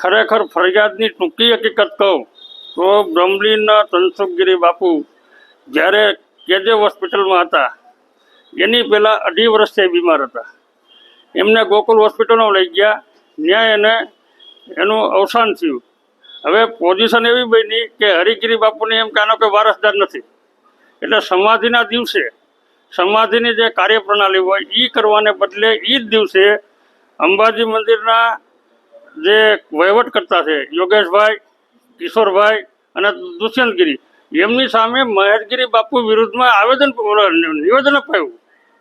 ખરેખર ફરિયાદની ટૂંકી હકીકત કહું તો બ્રહ્મલીનના ધનસુખગીરી બાપુ જ્યારે કેજે હોસ્પિટલમાં હતા એની પહેલાં 2.5 વર્ષથી બીમાર હતા. એમને ગોકુલ હોસ્પિટલમાં લઈ ગયા, ત્યાં એનું અવસાન થયું. હવે પોઝિશન એવી બની કે હરિગીરી બાપુને એમ કે આનો કોઈ વારસદાર નથી, એટલે સમાધિના દિવસે સમાધિની જે કાર્યપ્રણાલી હોય એ કરવાને બદલે એ જ દિવસે અંબાજી મંદિરના જે વહીવટકર્તા છે યોગેશભાઈ, કિશોરભાઈ અને દુષ્યંતગીરી, એમની સામે મહેશગીરી બાપુ વિરુદ્ધમાં નિવેદન અપાયું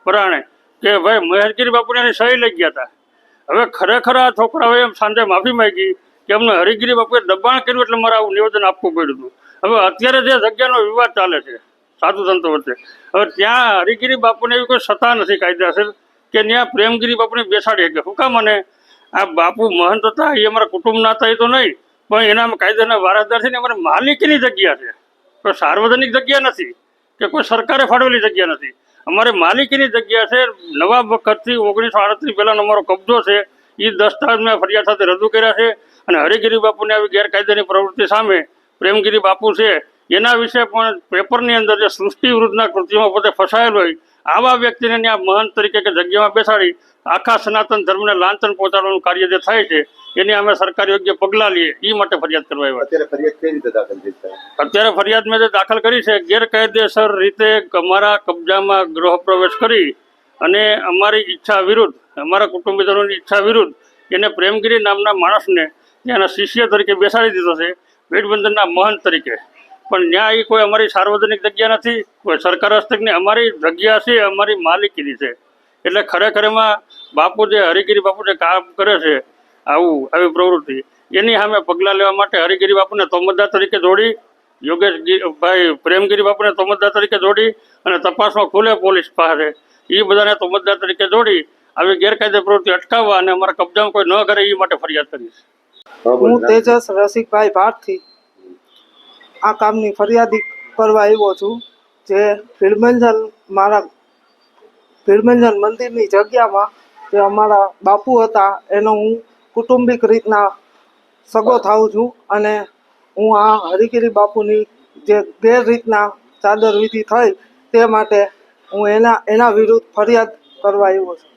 પરાણે કે ભાઈ મહેશગીરી બાપુને એની સહી લઈ ગયા હતા. હવે ખરેખર આ છોકરાઓએ એમ સાંજે માફી માંગી કે અમને હરિગીરી બાપુએ દબાણ કર્યું એટલે મારે આવું નિવેદન આપવું પડ્યું હતું. હવે અત્યારે જે જગ્યાનો વિવાદ ચાલે છે સાધુ સંતો વચ્ચે, હવે ત્યાં હરિગીરી બાપુને એવી કોઈ સત્તા નથી કાયદેસર કે ત્યાં પ્રેમગીરી બાપુને બેસાડી શકે. શું કામ? અને આ બાપુ મહંત હતા, એ અમારા કુટુંબના હતા એ તો નહીં, પણ એના કાયદાના વારસદાર છે ને અમારે માલિકીની જગ્યા છે, કોઈ સાર્વજનિક જગ્યા નથી કે કોઈ સરકારે ફાળવેલી જગ્યા નથી. અમારે માલિકીની જગ્યા છે. નવાબ વખતથી 1938 પહેલાંનો અમારો કબજો છે. એ દસ્તાવેજ મેં ફરિયાદ સાથે રજૂ કર્યા છે. અને હરિગીરી બાપુને આવી ગેરકાયદાની પ્રવૃત્તિ સામે પ્રેમગીરી બાપુ છે એના વિશે પણ પેપરની અંદર જે સૃષ્ટિ વિરુદ્ધના કૃત્યોમાં પોતે ફસાયેલો હોય આવા વ્યક્તિને ત્યાં મહંત તરીકે કે જગ્યામાં બેસાડી આખા સનાતન ધર્મને લાંછન પહોંચાડવાનું કાર્ય જે થાય છે એની અમે સરકાર યોગ્ય પગલાં લઈએ એ માટે ફરિયાદ કરવા આવ્યા. અત્યારે ફરિયાદ કઈ રીતે દાખલ થઈ છે? અત્યારે ફરિયાદ મેં જે દાખલ કરી છે, ગેરકાયદેસર રીતે અમારા કબજામાં ગૃહ પ્રવેશ કરી અને અમારી ઈચ્છા વિરુદ્ધ, અમારા કુટુંબીજનોની ઈચ્છા વિરુદ્ધ એને પ્રેમગીરી નામના માણસને ત્યાંના શિષ્ય તરીકે બેસાડી દીધો છે, ભેટબંધનના મહંત તરીકે. પણ ત્યાં એ કોઈ અમારી સાર્વજનિક જગ્યા નથી, કોઈ સરકાર હસ્તકની અમારી જગ્યા છે, અમારી માલિકીની છે. એટલે ખરેખર એમાં બાપુ જે હરિગીરી બાપુ જે કામ કરે છે આવી પ્રવૃત્તિ, એની સામે પગલાં લેવા માટે હરિગીરી બાપુને તોમતદાર તરીકે જોડી, યોગેશભાઈ પ્રેમગીરી બાપુને તોમતદાર તરીકે જોડી અને તપાસમાં ખુલે પોલીસ પાસે એ બધાને તોમતદાર તરીકે જોડી આવી ગેરકાયદે પ્રવૃત્તિ અટકાવવા અને અમારા કબજામાં કોઈ ન કરે એ માટે ફરિયાદ કરીશ. હું તેજસ રસિકભાઈ ભારથી આ કામની ફરિયાદી કરવા આવ્યો છું. જે ભીડમંજન મંદિરની જગ્યામાં જે અમારા બાપુ હતા એનો હું કુટુંબિક રીતના સગો થાઉં છું અને હું આ હરિગીરી બાપુની જે ગેરરીતના ચાદર વિધિ થઈ તે માટે હું એના વિરુદ્ધ ફરિયાદ કરવા આવ્યો છું.